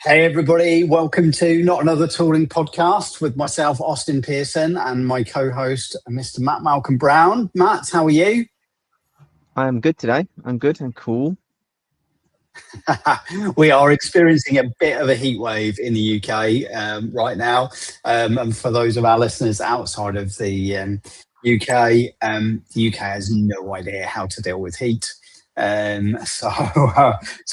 Hey everybody, welcome to Not Another Tooling podcast with myself, Austin Pearson, and my co-host, Mr. Matt Malcolm Brown. Matt, how are you? I am good today. I'm good and cool. We are experiencing a bit of a heat wave in the UK right now. And for those of our listeners outside of the UK has no idea how to deal with heat. So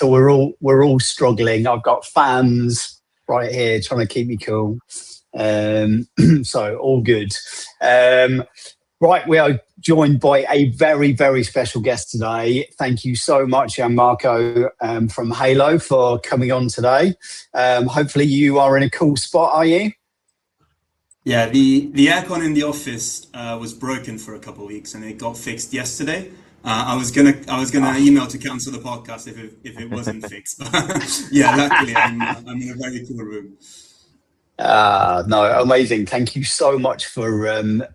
we're all struggling. I've got fans right here trying to keep me cool. So all good. Right, we are joined by a very, very special guest today. Thank you so much, Gianmarco from Halo, for coming on today. Hopefully you are in a cool spot, are you? Yeah, the aircon in the office was broken for a couple of weeks, and it got fixed yesterday. I was gonna email to cancel the podcast if it wasn't fixed. But yeah, luckily I'm in a very cool room. No, amazing. Thank you so much for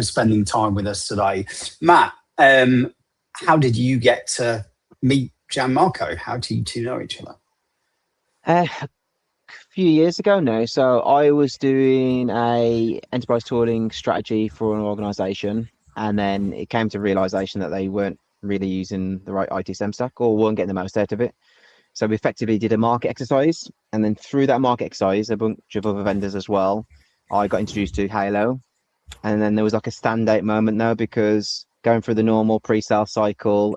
spending time with us today. Matt, how did you get to meet Gianmarco? How do you two know each other? A few years ago now. So I was doing a enterprise tooling strategy for an organization, and then it came to realization that they weren't really using the right ITSM stack or weren't getting the most out of it. So we effectively did a market exercise, and then through that market exercise, a bunch of other vendors as well, I got introduced to Halo. And then there was like a standout moment now because going through the normal pre-sale cycle,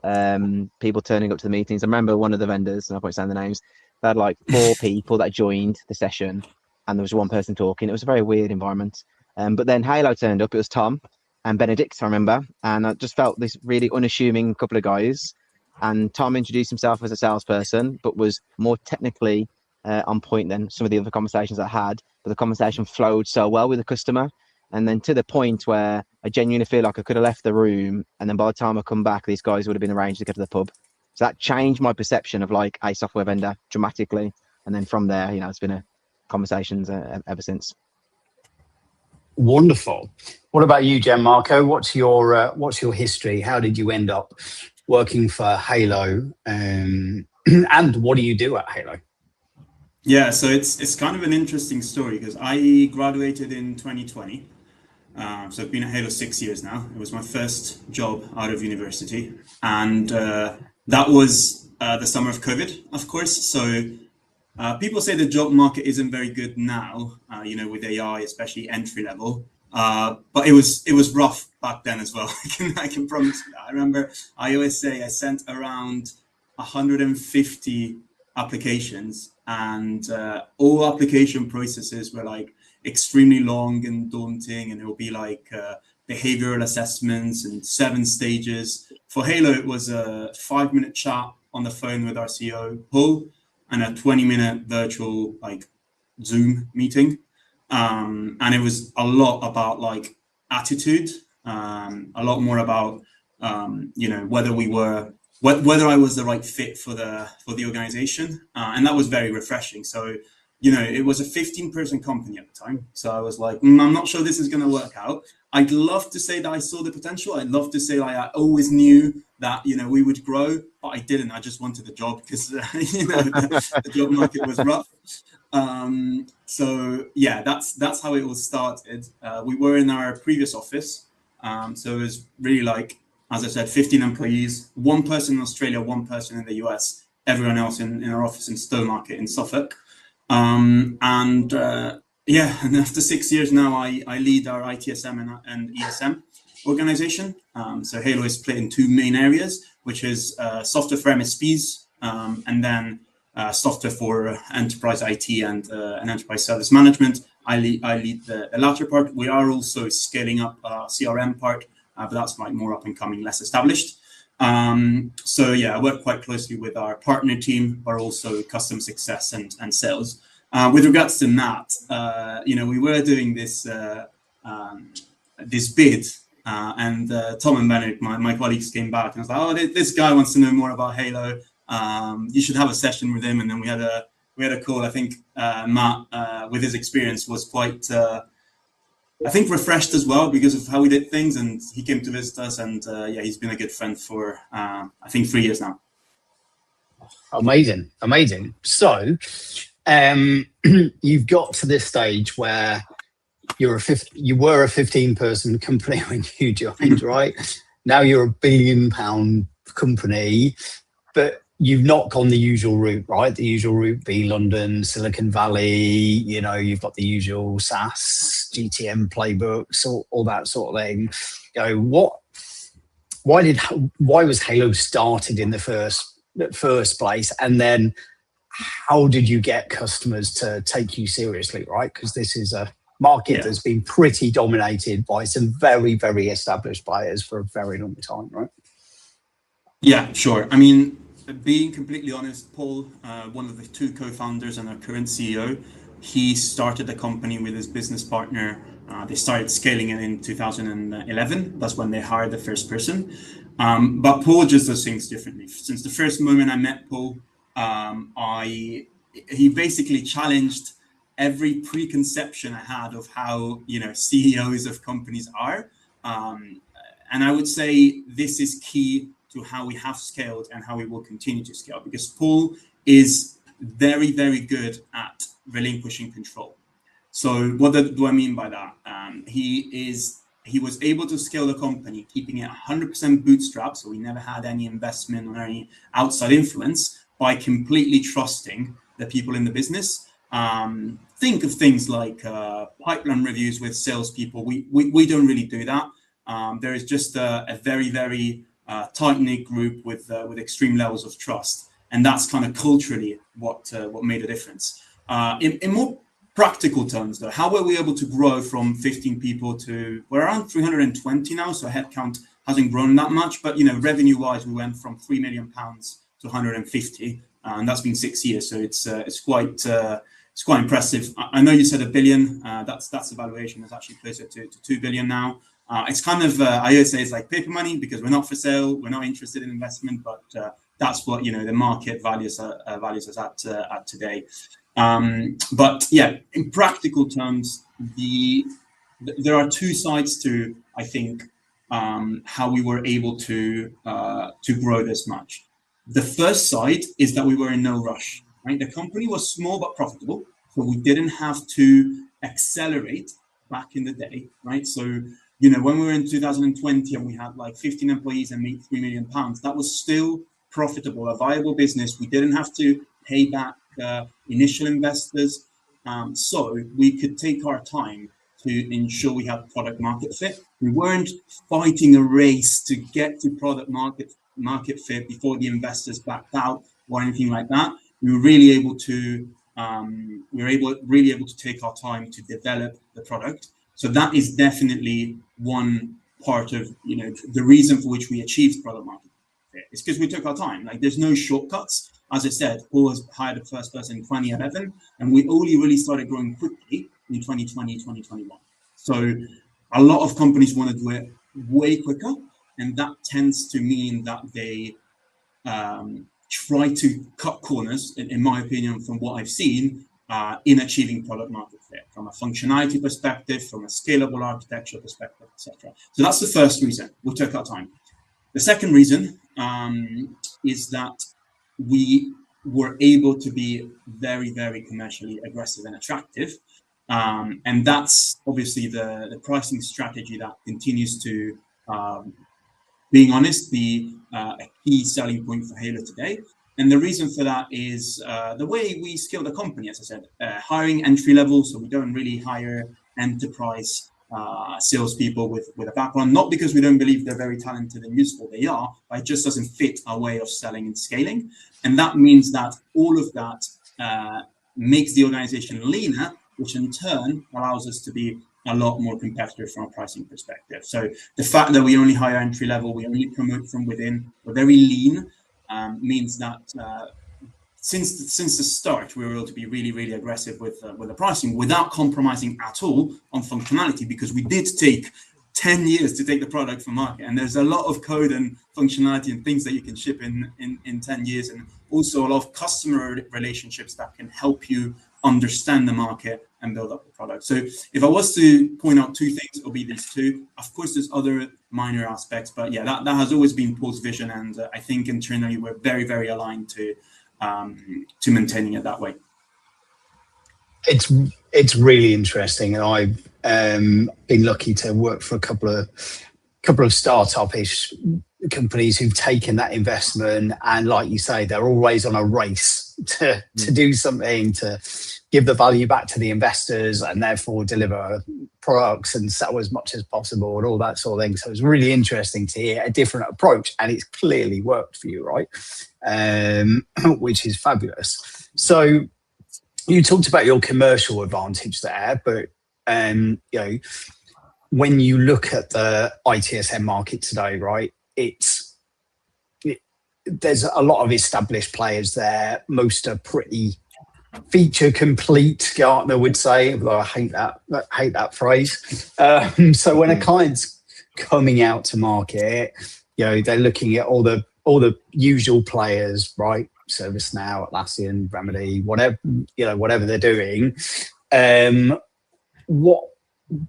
people turning up to the meetings. I remember one of the vendors, and I won't say the names, they had like 4 people that joined the session, and there was one person talking. It was a very weird environment. But then Halo turned up. It was Tom and Benedict, I remember, and I just felt this really unassuming couple of guys. And Tom introduced himself as a salesperson, but was more technically on point than some of the other conversations I had. But the conversation flowed so well with the customer. And then to the point where I genuinely feel like I could have left the room, and then by the time I come back, these guys would have been arranged to go to the pub. So that changed my perception of like a software vendor dramatically. And then from there, it's been a conversations ever since. Wonderful. What about you, Gianmarco? What's your history? How did you end up working for Halo? And what do you do at Halo? Yeah, so it's kind of an interesting story because I graduated in 2020. So I've been at Halo 6 years now. It was my first job out of university, and that was the summer of COVID, of course. So people say the job market isn't very good now, with AI, especially entry level. But it was rough back then as well. I can promise you that. I remember I always say I sent around 150 applications, and all application processes were like extremely long and daunting, and it will be like behavioral assessments and 7 stages. For Halo, it was a 5-minute chat on the phone with our CEO, Paul, and a 20-minute virtual like Zoom meeting. And it was a lot about like attitude, a lot more about whether I was the right fit for the organization, and that was very refreshing. So it was a 15-person company at the time, so I was like, I'm not sure this is going to work out. I'd love to say that I saw the potential. I'd love to say like I always knew that we would grow, but I didn't. I just wanted the job because the job market was rough. So yeah, that's how it all started. We were in our previous office, so it was really like, as I said, 15 employees, 1 person in Australia, 1 person in the US, everyone else in our office in Stowmarket in Suffolk. And after 6 years now, I lead our ITSM and ESM organization. So Halo is split in 2 main areas, which is software for MSPs, and then software for enterprise IT and enterprise service management. I lead the latter part. We are also scaling up CRM part, but that's like more up and coming, less established. So yeah, I work quite closely with our partner team, but also customer success and sales. With regards to Nat, we were doing this bid, and Tom and Benedict, my colleagues, came back and was like, "Oh, this guy wants to know more about Halo. You should have a session with him." And then we had a call. I think Matt, with his experience, was quite refreshed as well because of how we did things, and he came to visit us, and he's been a good friend for I think 3 years now. Amazing. So you've got to this stage where you were a 15-person company when you joined, right? Now you're £1 billion company, but you've not gone the usual route, right? The usual route be London, Silicon Valley, you've got the usual SaaS, GTM playbooks, all that sort of thing. Why was Halo started in the first place? And then how did you get customers to take you seriously, right? Because this is a market that's been pretty dominated by some very, very established players for a very long time, right? Yeah, sure. I mean, being completely honest, Paul, one of the two co-founders and our current CEO, he started the company with his business partner. They started scaling it in 2011. That's when they hired the first person. But Paul just does things differently. Since the first moment I met Paul, he basically challenged every preconception I had of how CEOs of companies are, and I would say this is key to how we have scaled and how we will continue to scale, because Paul is very, very good at relinquishing control. So what do I mean by that? He was able to scale the company, keeping it 100% bootstrapped, so we never had any investment or any outside influence, by completely trusting the people in the business. Think of things like pipeline reviews with salespeople. We don't really do that. There is just a very, very tight-knit group with extreme levels of trust, and that's kind of culturally what made a difference. In more practical terms, though, how were we able to grow from 15 people to we're around 320 now? So headcount hasn't grown that much, but revenue-wise, we went from £3 million to 150, and that's been 6 years. So it's quite impressive. I know you said $1 billion. That's the valuation. It's actually closer to 2 billion now. It's kind of I always say it's like paper money, because we're not for sale. We're not interested in investment, but that's what the market values us at today. But yeah, in practical terms, there are two sides to, I think, how we were able to grow this much. The first side is that we were in no rush. Right? The company was small but profitable, so we didn't have to accelerate back in the day, right? So, when we were in 2020 and we had like 15 employees and made £3 million, that was still profitable, a viable business. We didn't have to pay back initial investors, so we could take our time to ensure we had product market fit. We weren't fighting a race to get to product market fit before the investors backed out or anything like that. We were really able to take our time to develop the product. So that is definitely one part of the reason for which we achieved product market fit. It's because we took our time. Like, there's no shortcuts. As I said, Paul has hired the first person in 2011, and we only really started growing quickly in 2020, 2021. So a lot of companies want to do it way quicker, and that tends to mean that they try to cut corners, in my opinion, from what I've seen, in achieving product market fit, from a functionality perspective, from a scalable architecture perspective, etc. So that's the first reason. We took our time. The second reason is that we were able to be very, very commercially aggressive and attractive. And that's obviously the pricing strategy that continues to, being honest, be a key selling point for Halo today. And the reason for that is the way we scale the company, as I said, hiring entry level. So we don't really hire enterprise salespeople with a background, not because we don't believe they're very talented and useful. They are, but it just doesn't fit our way of selling and scaling. And that means that all of that makes the organization leaner, which in turn allows us to be a lot more competitive from a pricing perspective. So the fact that we only hire entry level, we only promote from within, we're very lean, means that since the start, we were able to be really, really aggressive with the pricing without compromising at all on functionality, because we did take 10 years to take the product from market. And there's a lot of code and functionality and things that you can ship in 10 years. And also a lot of customer relationships that can help you understand the market and build up the product. So if I was to point out two things, it'll be these two. Of course, there's other minor aspects, but yeah, that has always been Paul's vision. And I think internally we're very, very aligned to maintaining it that way. It's really interesting, and I've been lucky to work for a couple of startup-ish companies who've taken that investment, and like you say, they're always on a race to do something to give the value back to the investors and therefore deliver products and sell as much as possible and all that sort of thing. So it's really interesting to hear a different approach, and it's clearly worked for you, right? Which is fabulous. So you talked about your commercial advantage there, but when you look at the ITSM market today, right, there's a lot of established players there. Most are pretty feature complete, Gartner would say, although I hate that phrase. So when a client's coming out to market, they're looking at all the usual players, right? ServiceNow, Atlassian, Remedy, whatever they're doing.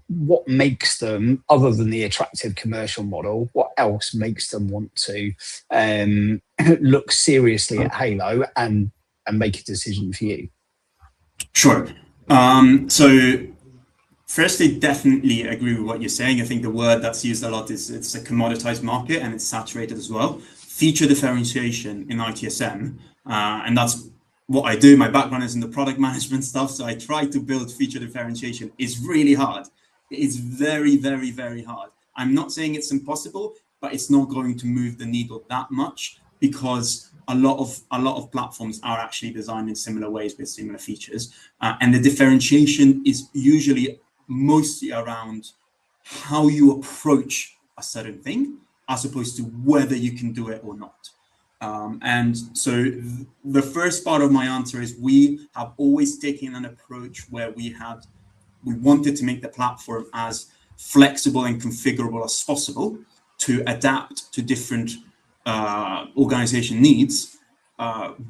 What makes them, other than the attractive commercial model, what else makes them want to look seriously at Halo and make a decision for you? Sure. So firstly, definitely agree with what you're saying. I think the word that's used a lot is it's a commoditized market and it's saturated as well. Feature differentiation in ITSM, and that's what I do. My background is in the product management stuff, so I try to build feature differentiation. It's really hard. It's very, very, very hard. I'm not saying it's impossible, but it's not going to move the needle that much because a lot of platforms are actually designed in similar ways with similar features, and the differentiation is usually mostly around how you approach a certain thing, as opposed to whether you can do it or not. And so the first part of my answer is we have always taken an approach where we wanted to make the platform as flexible and configurable as possible to adapt to different organization needs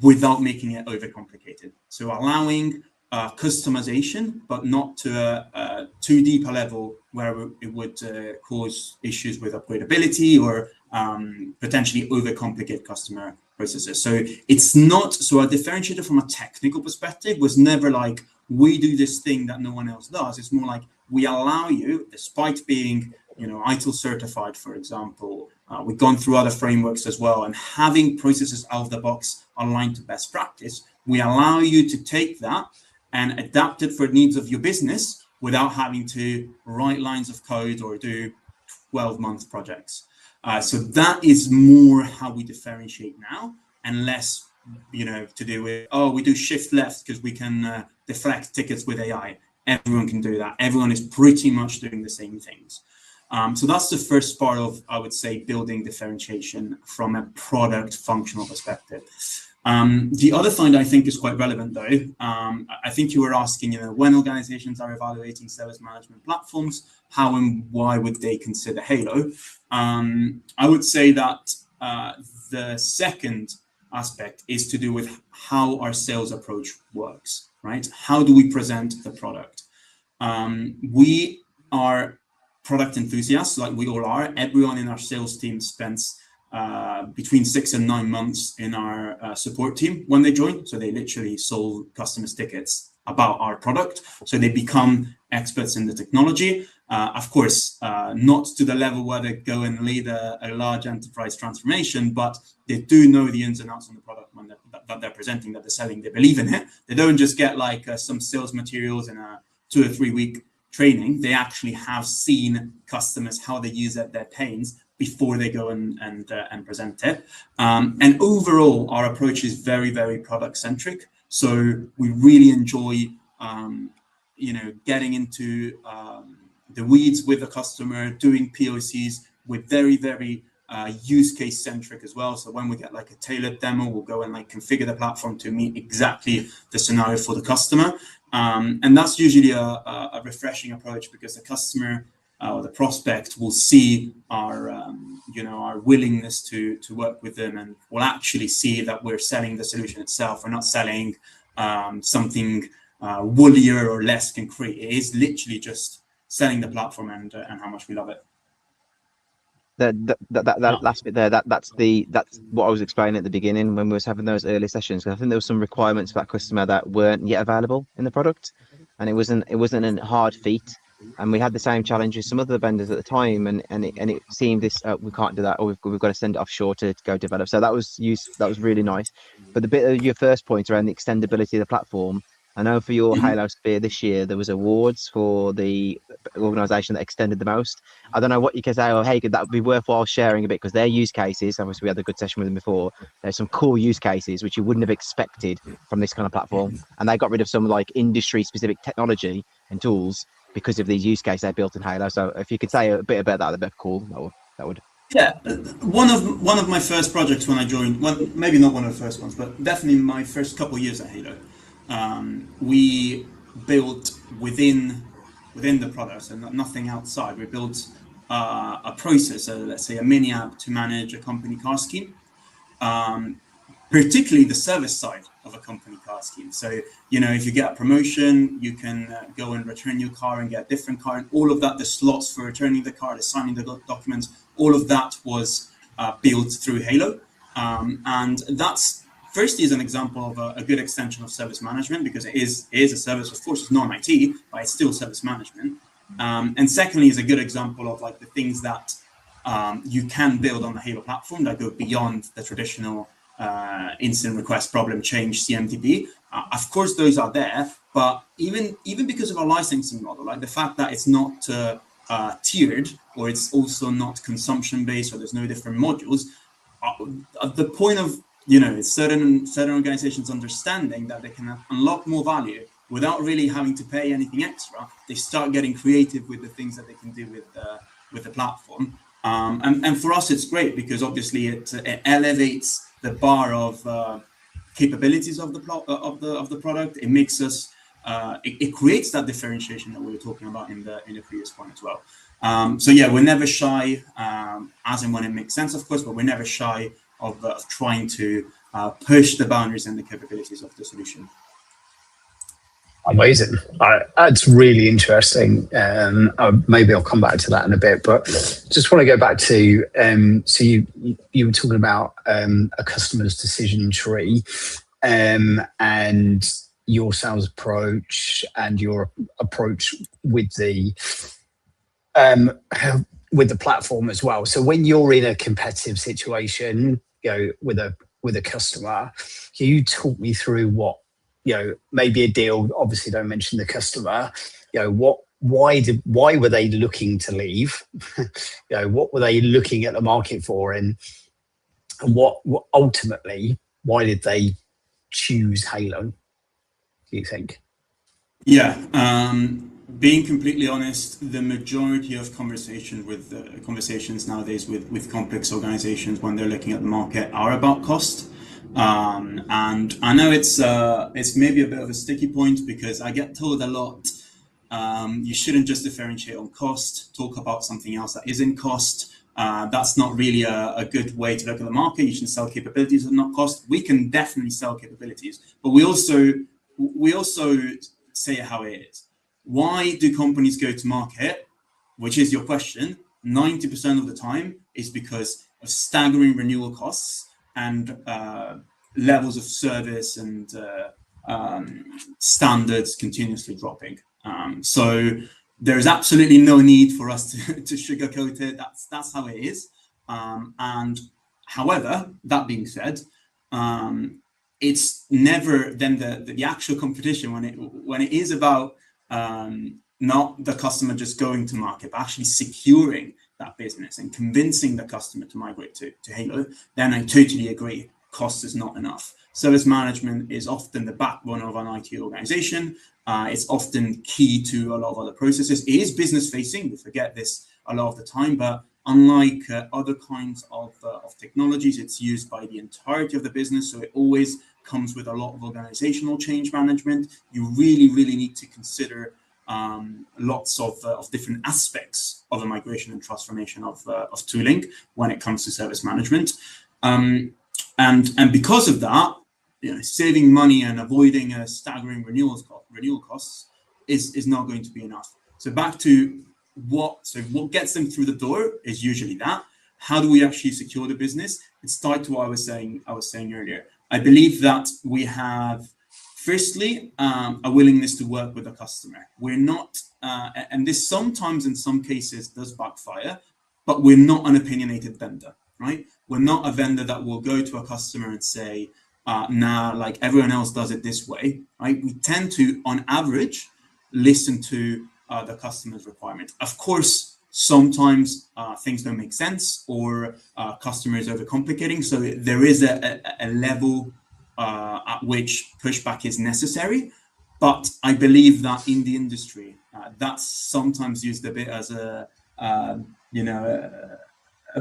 without making it overcomplicated. So allowing customization, but not to a too deep a level where it would cause issues with upgradability or potentially overcomplicate customer processes. So it's not, so a differentiator from a technical perspective was never like, we do this thing that no one else does. It's more like we allow you, despite being, ITIL certified, for example, we've gone through other frameworks as well, and having processes out of the box aligned to best practice, we allow you to take that and adapt it for the needs of your business without having to write lines of code or do 12-month projects. So that is more how we differentiate now, and less, to do with, we do shift left because we can deflect tickets with AI. Everyone can do that. Everyone is pretty much doing the same things. So that's the first part of, I would say, building differentiation from a product functional perspective. The other thing I think is quite relevant, though, I think you were asking, when organizations are evaluating service management platforms, how and why would they consider Halo? I would say that the second aspect is to do with how our sales approach works, right? How do we present the product? We are product enthusiasts, like we all are. Everyone in our sales team spends between 6 and 9 months in our support team when they join. So they literally solve customers' tickets about our product. So they become experts in the technology. Of course, not to the level where they go and lead a large enterprise transformation, but they do know the ins and outs on the product that they're presenting, that they're selling. They believe in it. They don't just get like some sales materials in a 2 or 3 week training. They actually have seen customers, how they use it, their pains, before they go and present it. And overall, our approach is very, very product centric. So we really enjoy, getting into the weeds with the customer, doing POCs with very, very use case centric as well. So when we get like a tailored demo, we'll go and like configure the platform to meet exactly the scenario for the customer. And that's usually a refreshing approach, because the customer or the prospect will see our, our willingness to work with them, and will actually see that we're selling the solution itself. We're not selling something woollier or less concrete. It is literally just selling the platform and how much we love it. that last bit there, that's what I was explaining at the beginning when we was having those early sessions. I think there was some requirements for that customer that weren't yet available in the product, and it wasn't a hard feat. And we had the same challenge as some other vendors at the time, and it seemed this we can't do that, or we've got to send it offshore to go develop. So that was really nice. But the bit of your first point around the extendability of the platform, I know for your Halo Sphere this year there was awards for the organisation that extended the most. I don't know what you can say, or hey, that would be worthwhile sharing a bit, because their use cases, obviously we had a good session with them before, there's some cool use cases which you wouldn't have expected from this kind of platform, and they got rid of some like industry specific technology and tools because of these use cases they built in Halo. So if you could say a bit about that, that'd be cool. That would. Yeah, one of my first projects when I joined, well, maybe not one of the first ones, but definitely my first couple of years at Halo, we built within the product and nothing outside. We built a process, let's say a mini app to manage a company car scheme, particularly the service side of a company car scheme. So, if you get a promotion, you can go and return your car and get a different car, and all of that, the slots for returning the car, the signing the documents, all of that was built through Halo. And that's firstly is an example of a good extension of service management, because it is a service. Of course, it's not IT, but it's still service management. And secondly is a good example of like the things that you can build on the Halo platform that go beyond the traditional incident request problem change CMDB. Of course, those are there, but even because of our licensing model, like the fact that it's not tiered, or it's also not consumption based, or there's no different modules, the point of it's certain organizations understanding that they can unlock more value without really having to pay anything extra. They start getting creative with the things that they can do with the platform, and for us it's great because obviously it elevates the bar of capabilities of the product. It makes us it creates that differentiation that we were talking about in the previous point as well. So yeah, we're never shy, as and when it makes sense, of course, but we're never shy of trying to push the boundaries and the capabilities of the solution. Amazing. That's really interesting. Maybe I'll come back to that in a bit, but just want to go back to, so you were talking about a customer's decision tree, and your sales approach and your approach with the platform as well. So when you're in a competitive situation, with a customer, can you talk me through what, maybe a deal, obviously don't mention the customer, why were they looking to leave? What were they looking at the market for, and what ultimately, why did they choose Halo, do you think? Yeah, being completely honest, the majority of conversations nowadays with complex organizations when they're looking at the market are about cost. And I know it's maybe a bit of a sticky point, because I get told a lot, you shouldn't just differentiate on cost, talk about something else that isn't cost. That's not really a good way to look at the market. You should sell capabilities and not cost. We can definitely sell capabilities, but we also say it how it is. Why do companies go to market, which is your question, 90% of the time is because of staggering renewal costs and levels of service and standards continuously dropping. So there's absolutely no need for us to sugarcoat it. That's how it is. And however, that being said, it's never then the actual competition when it is about not the customer just going to market, but actually securing that business and convincing the customer to migrate to Halo. Then I totally agree, cost is not enough. Service management is often the backbone of an IT organization. It's often key to a lot of other processes. It is business facing. We forget this a lot of the time, but unlike other kinds of technologies, it's used by the entirety of the business. So it always comes with a lot of organizational change management. You really, really need to consider lots of different aspects of a migration and transformation of tooling when it comes to service management. And because of that, saving money and avoiding staggering renewal costs is not going to be enough. So back to what gets them through the door is usually that. how do we actually secure the business? It's tied to what I was saying earlier. I believe that we have, firstly, a willingness to work with the customer. We're not, and this sometimes in some cases does backfire, but we're not an opinionated vendor, right? We're not a vendor that will go to a customer and say, nah, like everyone else does it this way, right? We tend to, on average, listen to the customer's requirement. Of course, sometimes things don't make sense, or customers overcomplicating. So there is a level at which pushback is necessary. But I believe that in the industry, that's sometimes used a bit as a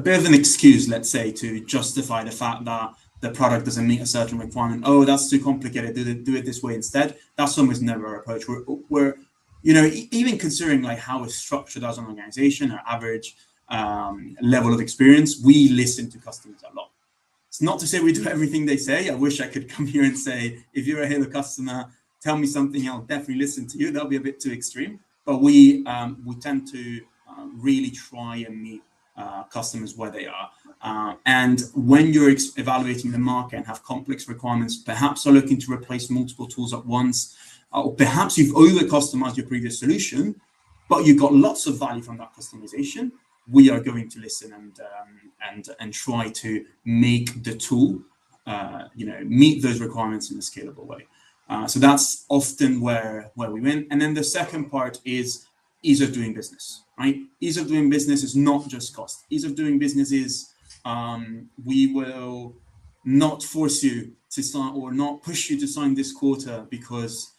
bit of an excuse, let's say, to justify the fact that the product doesn't meet a certain requirement. Oh, that's too complicated. Do it this way instead. That's almost never our approach. We're even considering like how it's structured as an organization, our average level of experience, we listen to customers a lot. It's not to say we do everything they say. I wish I could come here and say, if you're a Halo customer, tell me something, I'll definitely listen to you. That'll be a bit too extreme. But we tend to really try and meet customers where they are. And when you're evaluating the market and have complex requirements, perhaps are looking to replace multiple tools at once, or perhaps you've over-customized your previous solution, but you got lots of value from that customization, we are going to listen and try to make the tool meet those requirements in a scalable way. So that's often where we win. And then the second part is ease of doing business, right? Ease of doing business is not just cost. Ease of doing business is we will not force you to sign or not push you to sign this quarter because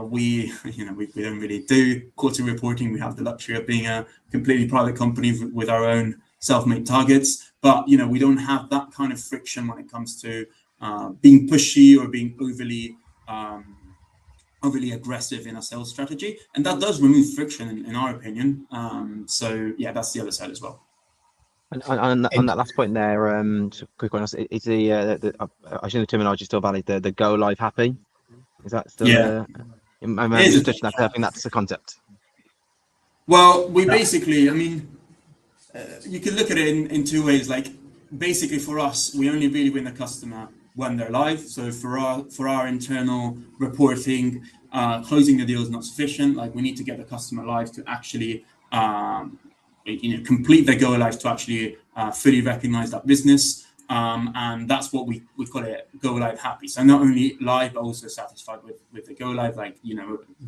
we don't really do quarterly reporting. We have the luxury of being a completely private company with our own self-made targets, but we don't have that kind of friction when it comes to being pushy or being overly aggressive in our sales strategy, and that does remove friction in our opinion. So yeah, that's the other side as well. And on that last point there, just a quick one, is the I assume the terminology is still valid, the go live happy? Is that still? Yeah. I'm just touching that. I think that's the concept. Well, we basically, you can look at it in two ways. Like, basically for us, we only really win the customer when they're live. So for our internal reporting, closing the deal is not sufficient. Like, we need to get the customer live to actually, complete the go live to actually fully recognize that business. And that's what we call it, go live happy. So not only live, but also satisfied with the go live, like,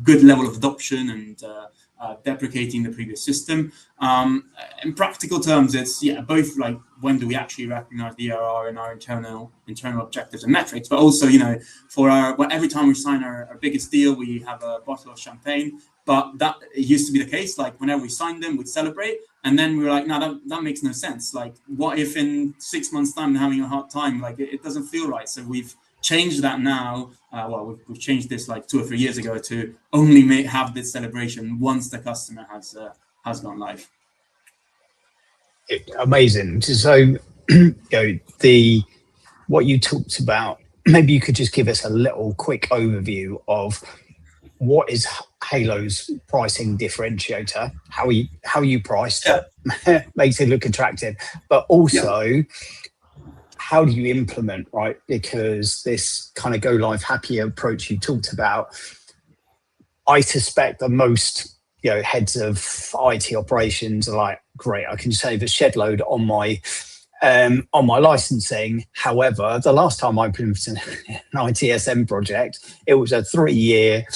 good level of adoption and deprecating the previous system. In practical terms, it's both like when do we actually recognize the ARR in our internal objectives and metrics, but also every time we sign our biggest deal, we have a bottle of champagne. But that it used to be the case. Like, whenever we signed them, we'd celebrate, and then we were like, no, that makes no sense. Like, what if in 6 months' time they're having a hard time? Like, it doesn't feel right. So we've changed that now. We've changed this like 2 or 3 years ago to only have this celebration once the customer has gone live. Amazing. So, what you talked about. Maybe you could just give us a little quick overview of what is Halo's pricing differentiator, how you priced makes it look attractive, but also how do you implement, right? Because this kind of go live happy approach you talked about, I suspect that most heads of IT operations are like, great, I can save a shed load on my licensing. However, the last time I implemented an ITSM project, it was a 3-year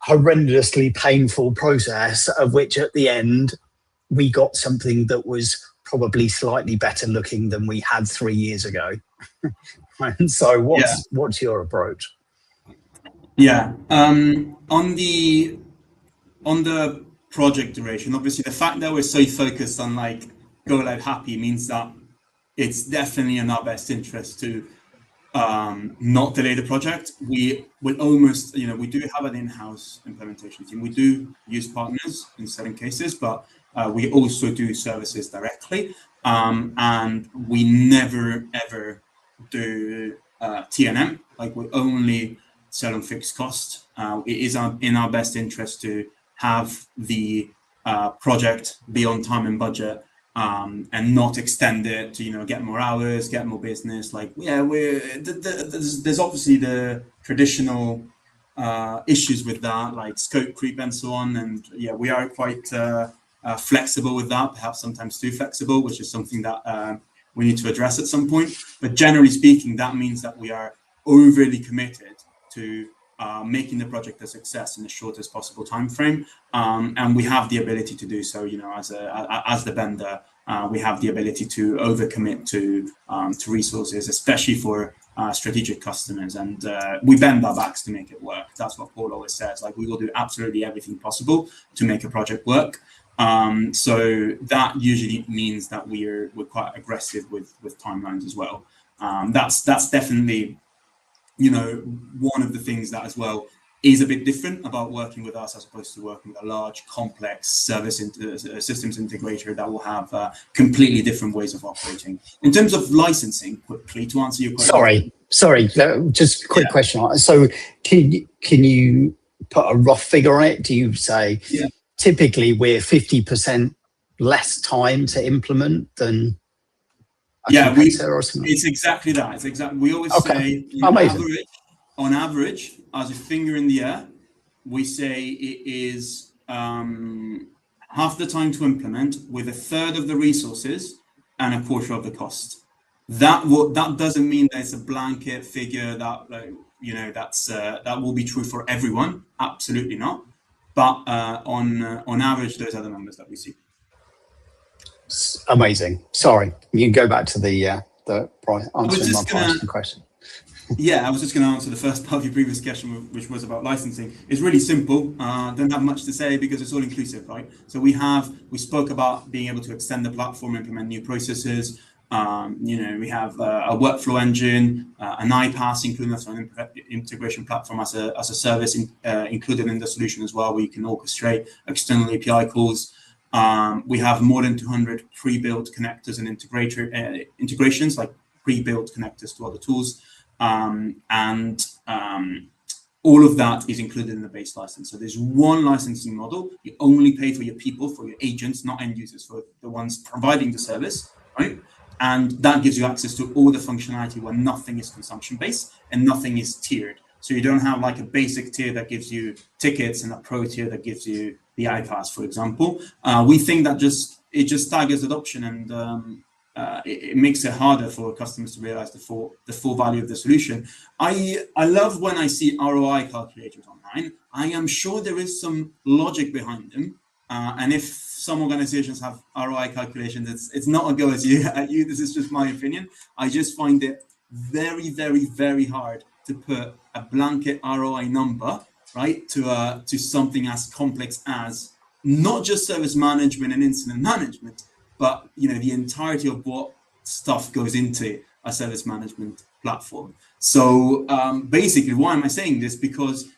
horrendously painful process, of which at the end we got something that was probably slightly better looking than we had 3 years ago. And so what's your approach? On the project duration, obviously the fact that we're so focused on like go live happy means that it's definitely in our best interest to not delay the project. We will almost, we do have an in-house implementation team. We do use partners in certain cases, but we also do services directly. And we never, ever do T&M. Like, we only sell on fixed cost. It is in our best interest to have the project be on time and budget and not extend it to get more hours, get more business. Like there's obviously the traditional issues with that, like scope creep and so on. And we are quite flexible with that, perhaps sometimes too flexible, which is something that we need to address at some point. But generally speaking, that means that we are overly committed to making the project a success in the shortest possible time frame, and we have the ability to do so. As the vendor, we have the ability to overcommit to resources, especially for strategic customers, and we bend our backs to make it work. That's what Paul always says. Like, we will do absolutely everything possible to make a project work. So that usually means that we're quite aggressive with timelines as well. That's definitely one of the things that as well is a bit different about working with us as opposed to working with a large, complex systems integrator that will have completely different ways of operating. In terms of licensing, quickly, to answer your question. Sorry, just a quick question. So can you put a rough figure on it? Do you say typically we're 50% less time to implement than it's exactly that. It's exactly. We always say on average, as a finger in the air, we say it is half the time to implement with a third of the resources and a quarter of the cost. That doesn't mean that it's a blanket figure that that will be true for everyone. Absolutely not. But on average, those are the numbers that we see. Amazing. Sorry, you can go back to the price, answering my pricing question. I was just going to answer the first part of your previous question, which was about licensing. It's really simple. Don't have much to say because it's all inclusive, right? So we spoke about being able to extend the platform, implement new processes. We have a workflow engine, an iPaaS, including an integration platform as a service included in the solution as well, where you can orchestrate external API calls. We have more than 200 pre-built connectors and integrations, like pre-built connectors to other tools. And all of that is included in the base license. So there's one licensing model. You only pay for your people, for your agents, not end users, for the ones providing the service, right? And that gives you access to all the functionality where nothing is consumption-based and nothing is tiered. So you don't have like a basic tier that gives you tickets and a pro tier that gives you the iPaaS, for example. We think that it just staggers adoption, and it makes it harder for customers to realize the full value of the solution. I love when I see ROI calculators online. I am sure there is some logic behind them, and if some organizations have ROI calculations, it's not a go at you. This is just my opinion. I just find it very, very, very hard to put a blanket ROI number, right, to something as complex as not just service management and incident management, but the entirety of what stuff goes into a service management platform. So basically, why am I saying this? Because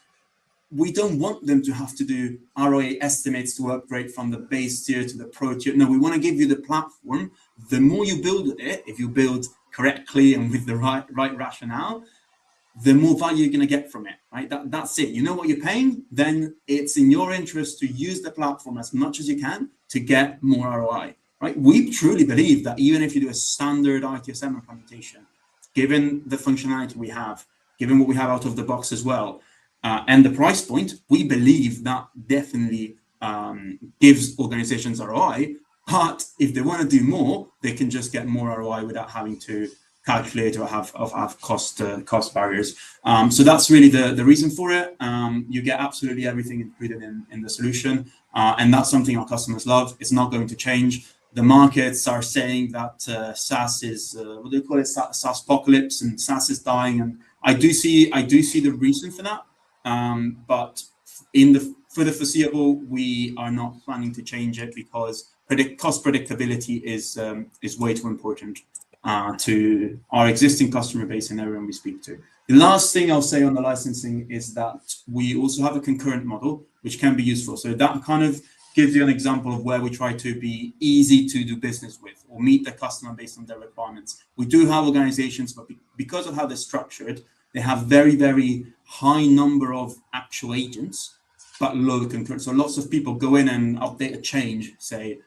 we don't want them to have to do ROI estimates to upgrade from the base tier to the pro tier. No, we want to give you the platform. The more you build it, if you build correctly and with the right rationale, the more value you're going to get from it, right? That's it. You know what you're paying, then it's in your interest to use the platform as much as you can to get more ROI, right? We truly believe that even if you do a standard ITSM implementation, given the functionality we have, given what we have out of the box as well, and the price point, we believe that definitely gives organizations ROI. But if they want to do more, they can just get more ROI without having to calculate or have cost barriers. So that's really the reason for it. You get absolutely everything included in the solution, and that's something our customers love. It's not going to change. The markets are saying that SaaS is what do they call it? SaaS apocalypse, and SaaS is dying. And I do see the reason for that. But for the foreseeable, we are not planning to change it because cost predictability is way too important to our existing customer base and everyone we speak to. The last thing I'll say on the licensing is that we also have a concurrent model, which can be useful. So that kind of gives you an example of where we try to be easy to do business with or meet the customer based on their requirements. We do have organizations, but because of how they're structured, they have very, very high number of actual agents, but low concurrent. So lots of people go in and update a change, say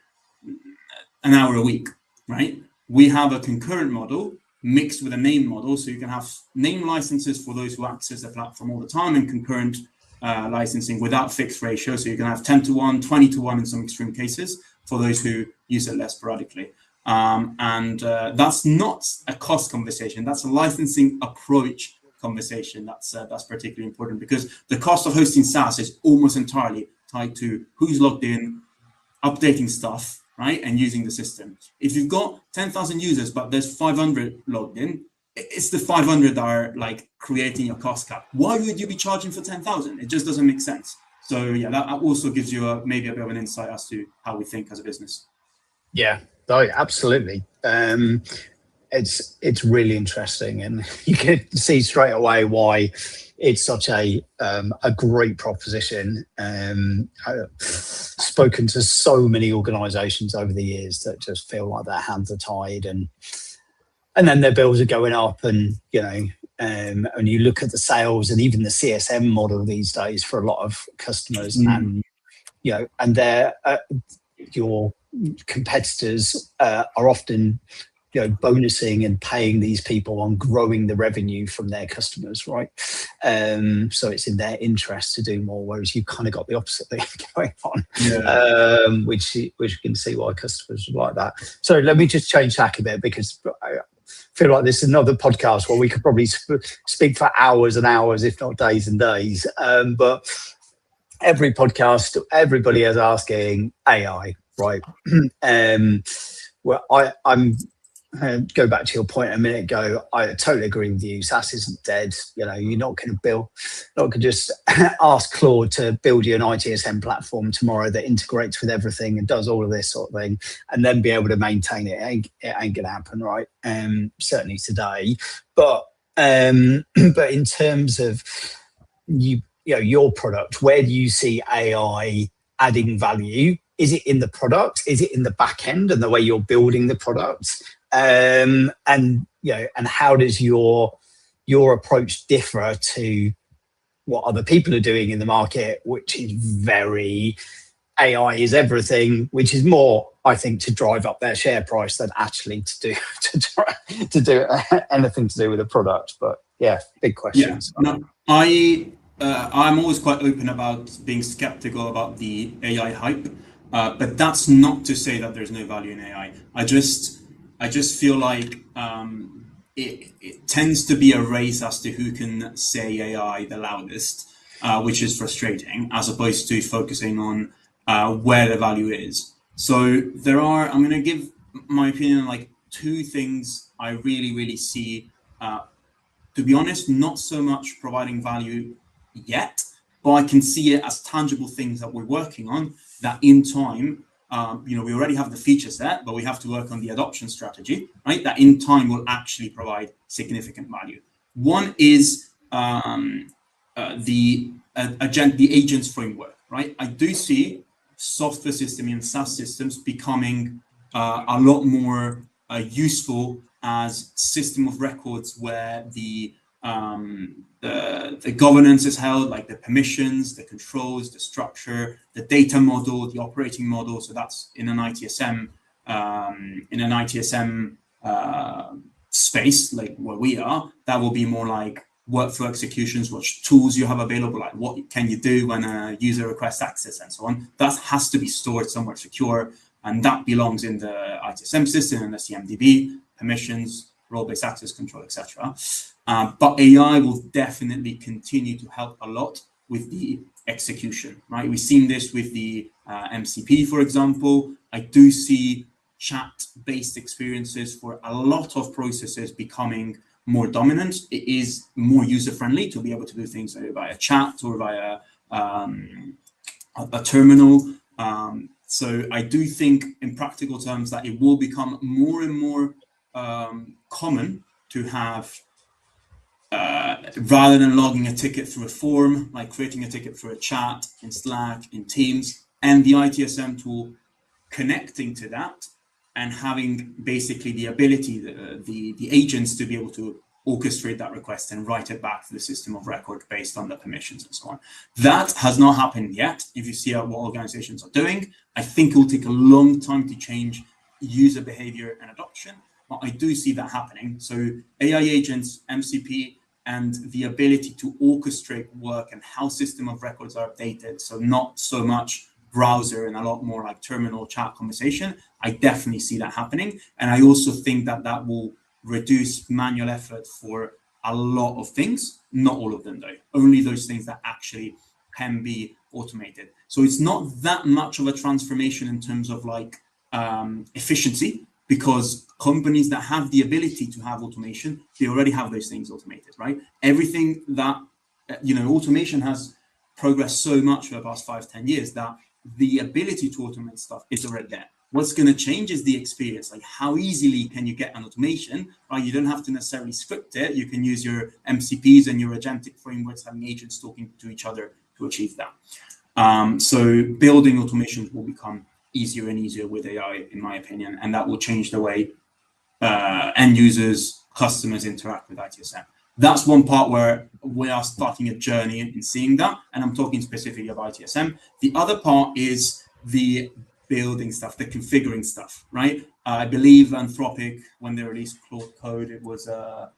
an hour a week, right? We have a concurrent model mixed with a name model, so you can have name licenses for those who access the platform all the time, and concurrent licensing without fixed ratio. So you can have 10-to-1, 20-to-1 in some extreme cases for those who use it less sporadically. That's not a cost conversation. That's a licensing approach conversation. That's particularly important, because the cost of hosting SaaS is almost entirely tied to who's logged in, updating stuff, right, and using the system. If you've got 10,000 users, but there's 500 logged in, it's the 500 that are like creating your cost cap. Why would you be charging for 10,000? It just doesn't make sense. So yeah, that also gives you maybe a bit of an insight as to how we think as a business. Yeah, no, absolutely. It's really interesting, and you can see straight away why it's such a great proposition. I've spoken to so many organisations over the years that just feel like their hands are tied, and then their bills are going up, and and you look at the sales and even the CSM model these days for a lot of customers, and they're your competitors are often bonusing and paying these people on growing the revenue from their customers, right? So it's in their interest to do more, whereas you've kind of got the opposite thing going on, which you can see why customers are like that. So let me just change tack a bit, because I feel like this is another podcast where we could probably speak for hours and hours, if not days and days. But every podcast, everybody is asking AI, right? Well, I'm go back to your point a minute ago. I totally agree with you. SaaS isn't dead. You're not going to just ask Claude to build you an ITSM platform tomorrow that integrates with everything and does all of this sort of thing, and then be able to maintain it. It ain't going to happen, right? Certainly today. But in terms of your product, where do you see AI adding value? Is it in the product? Is it in the back end and the way you're building the product? And how does your approach differ to what other people are doing in the market, which is very AI is everything, which is more, I think, to drive up their share price than actually to do anything to do with the product. But yeah, big questions. Yeah, no, I'm always quite open about being skeptical about the AI hype, but that's not to say that there's no value in AI. I just feel like it tends to be a race as to who can say AI the loudest, which is frustrating, as opposed to focusing on where the value is. So I'm going to give my opinion on like two things I really, really see. To be honest, not so much providing value yet, but I can see it as tangible things that we're working on that in time, we already have the feature set, but we have to work on the adoption strategy, right? That in time will actually provide significant value. One is the agents framework, right? I do see software system and SaaS systems becoming a lot more useful as system of records where the governance is held, like the permissions, the controls, the structure, the data model, the operating model. So that's in an ITSM space, like where we are. That will be more like workflow executions, what tools you have available, like what can you do when a user requests access and so on. That has to be stored somewhere secure, and that belongs in the ITSM system and the CMDB, permissions, role-based access control, etc. But AI will definitely continue to help a lot with the execution, right? We've seen this with the MCP, for example. I do see chat-based experiences for a lot of processes becoming more dominant. It is more user-friendly to be able to do things via chat or via a terminal. So I do think in practical terms that it will become more and more common to have, rather than logging a ticket through a form, like creating a ticket through a chat in Slack, in Teams, and the ITSM tool connecting to that and having basically the ability, the agents to be able to orchestrate that request and write it back to the system of record based on the permissions and so on. That has not happened yet. If you see what organizations are doing, I think it will take a long time to change user behavior and adoption, but I do see that happening. So AI agents, MCP, and the ability to orchestrate work and how system of records are updated. So not so much browser and a lot more like terminal chat conversation. I definitely see that happening. And I also think that that will reduce manual effort for a lot of things, not all of them though, only those things that actually can be automated. So it's not that much of a transformation in terms of like efficiency, because companies that have the ability to have automation, they already have those things automated, right? Everything that, automation has progressed so much for the past 5-10 years that the ability to automate stuff is already there. What's going to change is the experience, like how easily can you get an automation, right? You don't have to necessarily script it. You can use your MCPs and your agentic frameworks, having agents talking to each other to achieve that. So building automations will become easier and easier with AI, in my opinion, and that will change the way end users, customers interact with ITSM. That's one part where we are starting a journey in seeing that, and I'm talking specifically about ITSM. The other part is the building stuff, the configuring stuff, right? I believe Anthropic, when they released Claude Code, it was the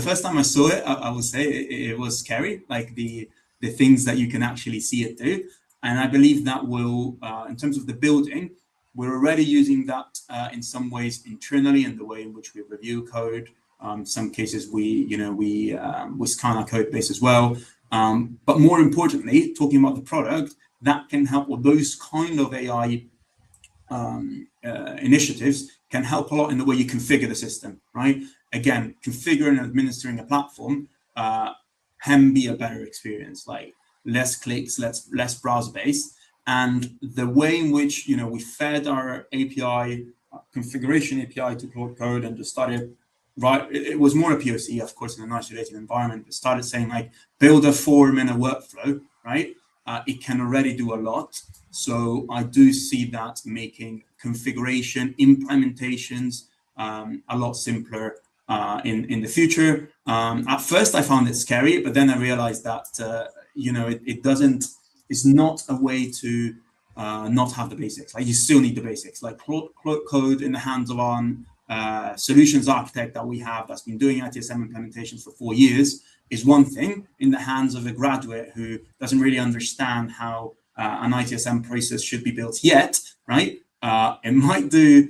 first time I saw it, I would say it was scary, like the things that you can actually see it do. And I believe that will, in terms of the building, we're already using that in some ways internally in the way in which we review code. Some cases we scan our code base as well. But more importantly, talking about the product, that can help with those kind of AI initiatives can help a lot in the way you configure the system, right? Again, configuring and administering a platform can be a better experience, like less clicks, less browser based. And the way in which we fed our API configuration API to Claude Code and just started, right? It was more a POC, of course, in an isolated environment, but started saying like build a 4-minute workflow, right? It can already do a lot. So I do see that making configuration implementations a lot simpler in the future. At first I found it scary, but then I realized that it's not a way to not have the basics. Like you still need the basics. Like Claude Code in the hands of our solutions architect that we have that's been doing ITSM implementations for 4 years is one thing. In the hands of a graduate who doesn't really understand how an ITSM process should be built yet, right? It might do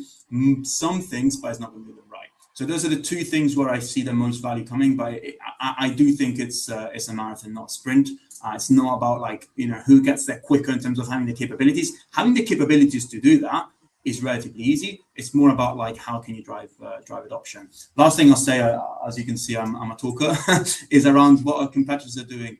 some things, but it's not going to do them right. So those are the two things where I see the most value coming. But I do think it's a marathon, not a sprint. It's not about who gets there quicker in terms of having the capabilities. Having the capabilities to do that is relatively easy. It's more about how can you drive adoption. Last thing I'll say, as you can see, I'm a talker, is around what our competitors are doing.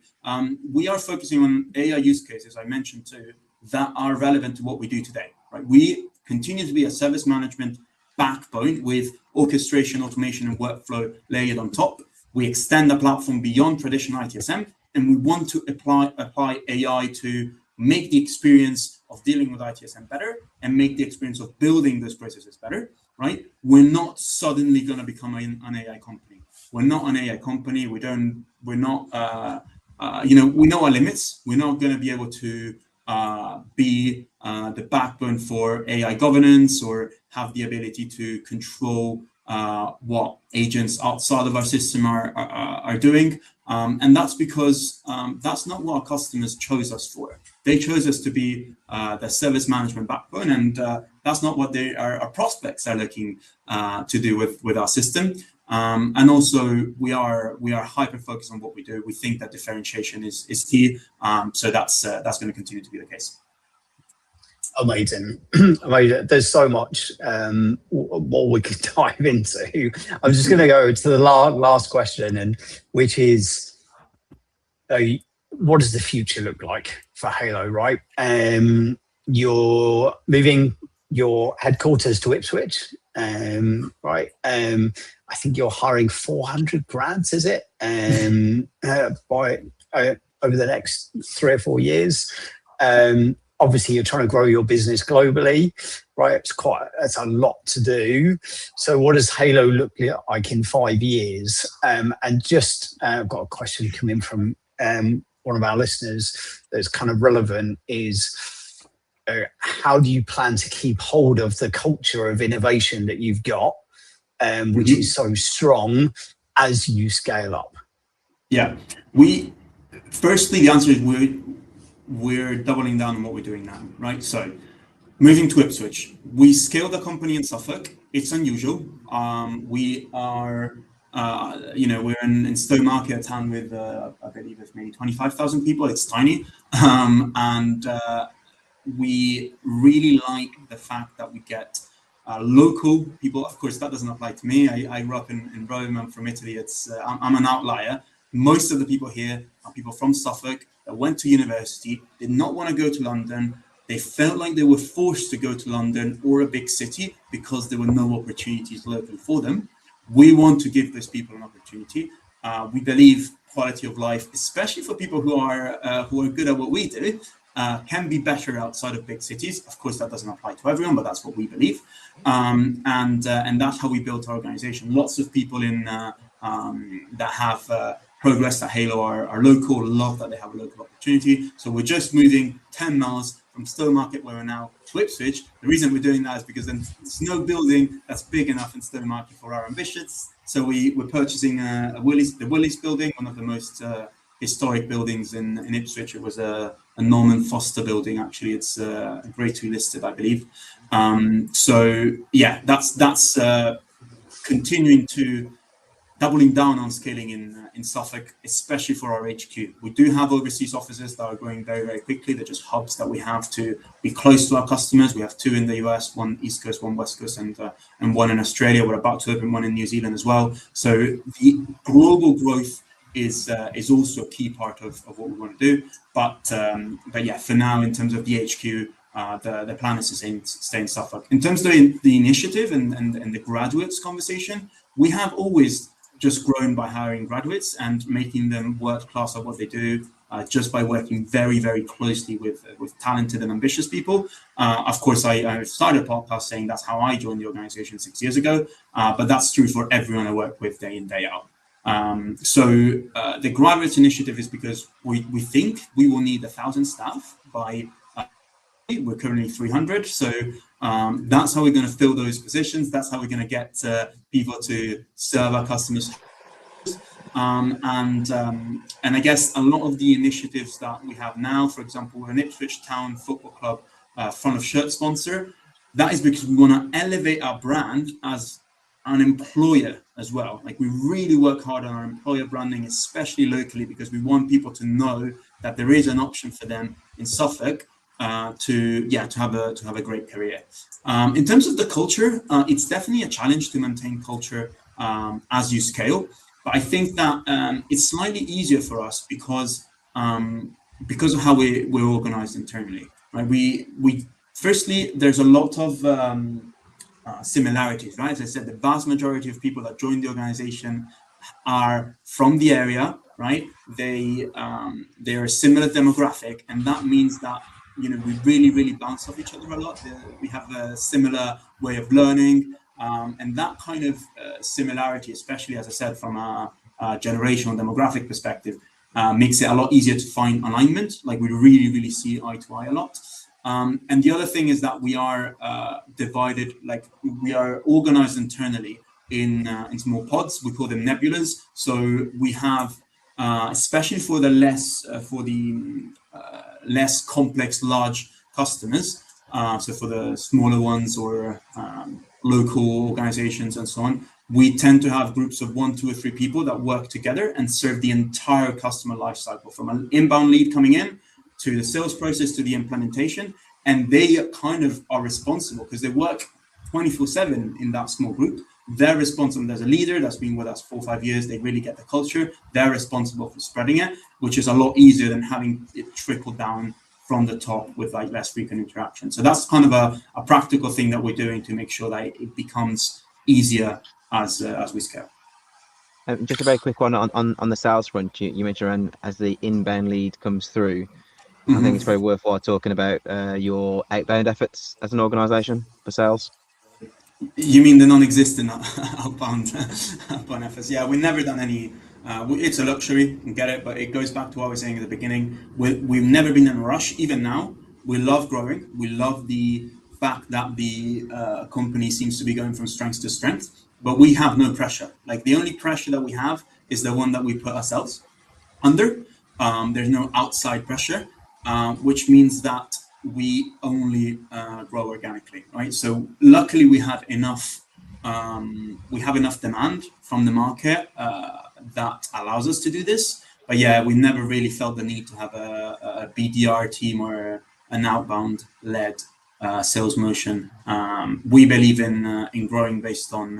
We are focusing on AI use cases, I mentioned too, that are relevant to what we do today. Right? We continue to be a service management backbone with orchestration, automation, and workflow layered on top. We extend the platform beyond traditional ITSM, and we want to apply AI to make the experience of dealing with ITSM better and make the experience of building those processes better, right? We're not suddenly going to become an AI company. We're not an AI company. We know our limits. We're not going to be able to be the backbone for AI governance or have the ability to control what agents outside of our system are doing. And that's because that's not what our customers chose us for. They chose us to be the service management backbone, and that's not what our prospects are looking to do with our system. And also, we are hyper focused on what we do. We think that differentiation is key. So that's going to continue to be the case. Amazing. Amazing. There's so much more we could dive into. I'm just going to go to the last question, and which is, what does the future look like for Halo, right? You're moving your headquarters to Ipswich, right? I think you're hiring 400 grads, is it? By over the next 3 or 4 years. Obviously, you're trying to grow your business globally, right? It's a lot to do. So what does Halo look like in 5 years? And just, I've got a question coming from one of our listeners that's kind of relevant is, how do you plan to keep hold of the culture of innovation that you've got, which is so strong as you scale up? Yeah, firstly, the answer is we're doubling down on what we're doing now, right? So moving to Ipswich, we scaled the company in Suffolk. It's unusual. We are, we're in Stowmarket, a town with, I believe it's maybe 25,000 people. It's tiny. And we really like the fact that we get local people. Of course, that doesn't apply to me. I grew up in Rome. I'm from Italy. I'm an outlier. Most of the people here are people from Suffolk that went to university, did not want to go to London. They felt like they were forced to go to London or a big city because there were no opportunities locally for them. We want to give those people an opportunity. We believe quality of life, especially for people who are good at what we do, can be better outside of big cities. Of course, that doesn't apply to everyone, but that's what we believe. And that's how we built our organization. Lots of people that have progressed at Halo are local, love that they have a local opportunity. So we're just moving 10 miles from Stowmarket, where we're now, to Ipswich. The reason we're doing that is because there's no building that's big enough in Stowmarket for our ambitions. So we're purchasing the Willys building, one of the most historic buildings in Ipswich. It was a Norman Foster building, actually. It's Grade 2 listed, I believe. So yeah, that's continuing to doubling down on scaling in Suffolk, especially for our HQ. We do have overseas offices that are growing very, very quickly. They're just hubs that we have to be close to our customers. We have 2 in the US, 1 East Coast, 1 West Coast, and 1 in Australia. We're about to open 1 in New Zealand as well. So the global growth is also a key part of what we want to do. But yeah, for now, in terms of the HQ, the plan is to stay in Suffolk. In terms of the initiative and the graduates conversation, we have always just grown by hiring graduates and making them world class at what they do, just by working very, very closely with talented and ambitious people. Of course, I started a podcast saying that's how I joined the organization 6 years ago, but that's true for everyone I work with day in, day out. So the graduates initiative is because we think we will need 1,000 staff by we're currently 300. So that's how we're going to fill those positions. That's how we're going to get people to serve our customers. And I guess a lot of the initiatives that we have now, for example, we're an Ipswich Town Football Club front of shirt sponsor. That is because we want to elevate our brand as an employer as well. Like, we really work hard on our employer branding, especially locally, because we want people to know that there is an option for them in Suffolk to have a great career. In terms of the culture, it's definitely a challenge to maintain culture as you scale. But I think that it's slightly easier for us because of how we're organized internally. Right? We firstly, there's a lot of similarities. Right? As I said, the vast majority of people that join the organization are from the area. Right? They're a similar demographic, and that means that we really, really bounce off each other a lot. We have a similar way of learning, and that kind of similarity, especially, as I said, from a generational demographic perspective, makes it a lot easier to find alignment. Like, we really, really see eye to eye a lot. And the other thing is that we are divided, like, we are organized internally in small pods. We call them nebulas. So we have, especially for the less complex, large customers, so for the smaller ones or local organizations and so on, we tend to have groups of 1, 2, or 3 people that work together and serve the entire customer lifecycle, from an inbound lead coming in to the sales process to the implementation. And they kind of are responsible, because they work 24/7 in that small group. They're responsible. There's a leader that's been with us 4 or 5 years. They really get the culture. They're responsible for spreading it, which is a lot easier than having it trickle down from the top with like less frequent interaction. So that's kind of a practical thing that we're doing to make sure that it becomes easier as we scale. Just a very quick one on the sales front. You mentioned around as the inbound lead comes through. Mm-hmm. I think it's very worthwhile talking about your outbound efforts as an organisation for sales. You mean the non-existent outbound efforts? Yeah, we've never done any. It's a luxury, we get it, but it goes back to what I was saying at the beginning. We've never been in a rush, even now. We love growing. We love the fact that the company seems to be going from strength to strength, but we have no pressure. Like the only pressure that we have is the one that we put ourselves under. There's no outside pressure, which means that we only grow organically, right? So luckily we have enough demand from the market that allows us to do this. But yeah, we never really felt the need to have a BDR team or an outbound led sales motion. We believe in growing based on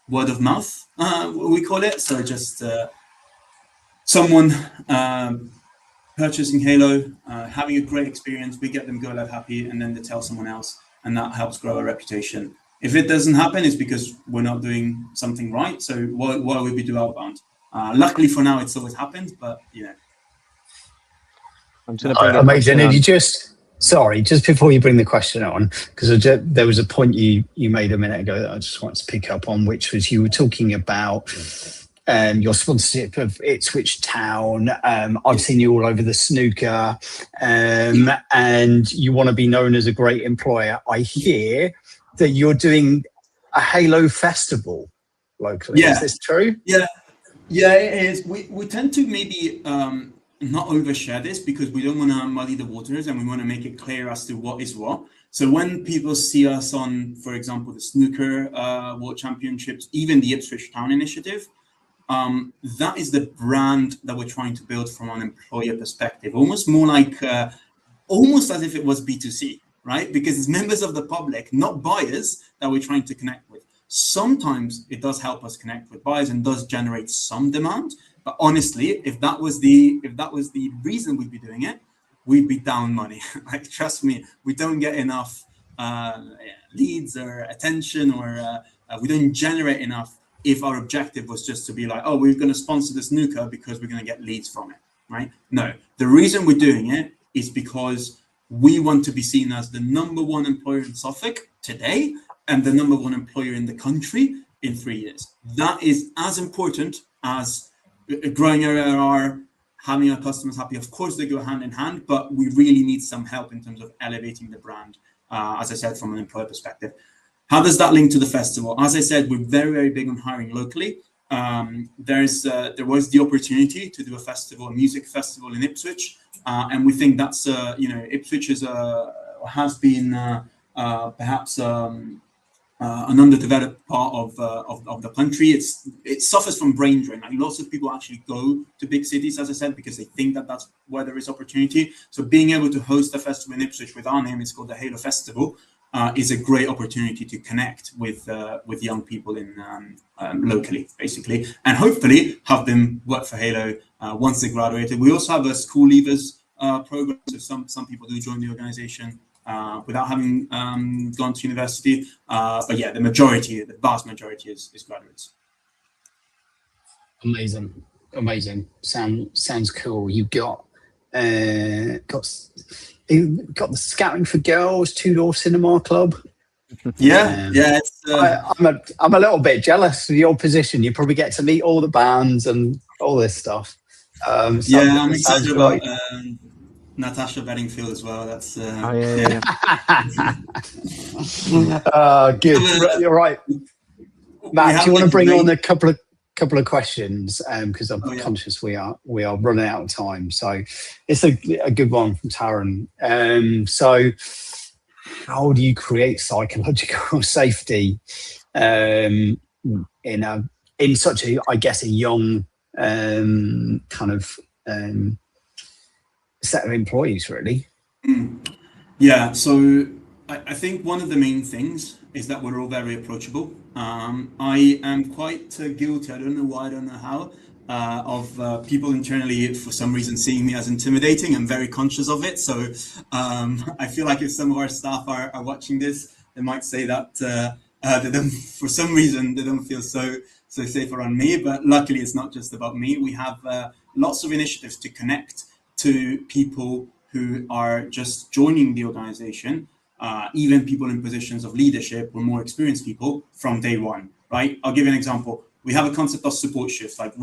word of mouth, we call it. So just someone purchasing Halo, having a great experience, we get them go live happy, and then they tell someone else, and that helps grow our reputation. If it doesn't happen, it's because we're not doing something right. So why would we do outbound? Luckily for now, it's always happened, but you know. I'm just going to amazing. And you just before you bring the question on, because there was a point you made a minute ago that I just wanted to pick up on, which was you were talking about your sponsorship of Ipswich Town. I've seen you all over the snooker, and you want to be known as a great employer. I hear that you're doing a Halo festival locally. Yeah. Is this true? Yeah, it is. We tend to maybe not overshare this because we don't want to muddy the waters, and we want to make it clear as to what is what. So when people see us on, for example, the snooker World Championships, even the Ipswich Town initiative, that is the brand that we're trying to build from an employer perspective, almost more like, almost as if it was B2C, right? Because it's members of the public, not buyers, that we're trying to connect with. Sometimes it does help us connect with buyers and does generate some demand. But honestly, if that was the reason we'd be doing it, we'd be down money. Like, trust me, we don't get enough leads or attention, or we don't generate enough if our objective was just to be like, oh, we're going to sponsor the snooker because we're going to get leads from it, right? No, the reason we're doing it is because we want to be seen as the #1 employer in Suffolk today and the #1 employer in the country in 3 years. That is as important as growing our ARR, having our customers happy. Of course, they go hand in hand, but we really need some help in terms of elevating the brand, as I said, from an employer perspective. How does that link to the festival? As I said, we're very, very big on hiring locally. There was the opportunity to do a festival, a music festival in Ipswich, and we think that's Ipswich has been perhaps an underdeveloped part of the country. It suffers from brain drain. Like, lots of people actually go to big cities, as I said, because they think that that's where there is opportunity. So being able to host a festival in Ipswich with our name, it's called the Halo Festival, is a great opportunity to connect with young people in locally, basically, and hopefully have them work for Halo once they graduated. We also have a school leavers program, so some people do join the organization without having gone to university. But yeah, the vast majority is graduates. Amazing. Sounds cool. You've got the Scouting for Girls, Two-Door Cinema Club. Yeah. It's, I'm a little bit jealous of your position. You probably get to meet all the bands and all this stuff. I'm excited about Natasha Bedingfield as well. That's yeah. Good. You're right. Matt, do you want to bring on a couple of questions? Because I'm conscious we are running out of time. So it's a good one from Taran. So how do you create psychological safety in such a, I guess, a young kind of set of employees, really? Yeah, so I think one of the main things is that we're all very approachable. I am quite guilty, I don't know why, I don't know how, of people internally for some reason seeing me as intimidating. I'm very conscious of it. So I feel like if some of our staff are watching this, they might say that they don't, for some reason, they don't feel so safe around me. But luckily, it's not just about me. We have lots of initiatives to connect to people who are just joining the organization, even people in positions of leadership or more experienced people from day one, right? I'll give you an example. We have a concept of support shifts, like